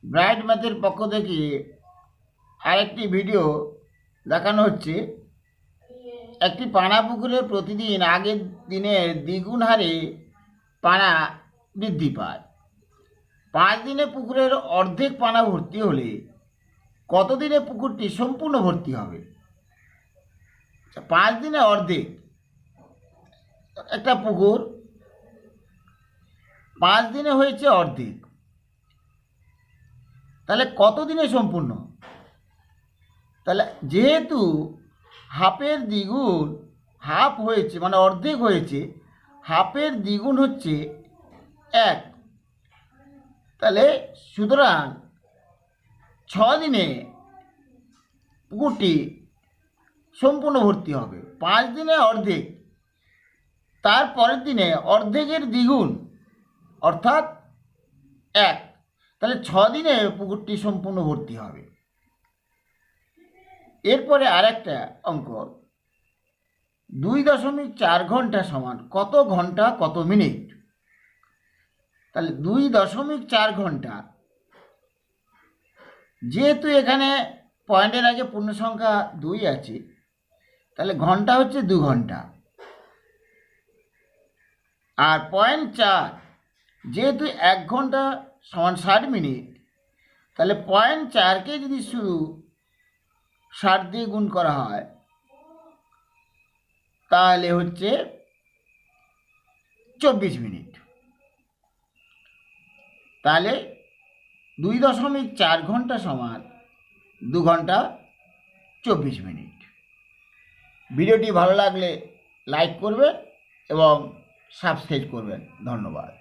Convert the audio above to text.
Bright ম্যাথের পক্ষ থেকে আরেকটি ভিডিও দেখানো হচ্ছে। একটি পানা পুকুরে প্রতিদিন আগের দিনের দ্বিগুণ হারে পানা বৃদ্ধি পায়। 5 দিনে পুকুরের অর্ধেক পানা ভর্তি হলে কত দিনে পুকুরটি সম্পূর্ণ ভর্তি হবে? 5 দিনে অর্ধেক, একটা পুকুর 5 দিনে হয়েছে অর্ধেক, তাহলে কত দিনে সম্পূর্ণ? তাহলে যেহেতু হাফের দ্বিগুণ হাফ হয়েছে, মানে অর্ধেক হয়েছে, হাফের দ্বিগুণ হচ্ছে 1, তাহলে সুতরাং 6 দিনে পুকুরটি সম্পূর্ণ ভর্তি হবে। 5 দিনে অর্ধেক, তার পরের দিনে অর্ধেকের দ্বিগুণ অর্থাৎ 1, তাহলে 6 দিনে পুকুরটি সম্পূর্ণ ভর্তি হবে। এরপরে আরেকটা অঙ্ক, 2.4 ঘন্টা সমান কত ঘন্টা কত মিনিট? তাহলে 2.4 ঘন্টা, যেহেতু এখানে পয়েন্টের আগে পূর্ণ সংখ্যা 2 আছে, তাহলে ঘন্টা হচ্ছে 2 ঘন্টা। আর 0.4, যেহেতু 1 ঘন্টা সমান 60 মিনিট, তাহলে 0.4কে যদি শুধু 60 দিয়ে গুণ করা হয় তাহলে হচ্ছে 24 মিনিট। তাহলে 2.4 ঘন্টা সমান 2 ঘন্টা 24 মিনিট। ভিডিওটি ভালো লাগলে লাইক করবেন এবং সাবস্ক্রাইব করবেন। ধন্যবাদ।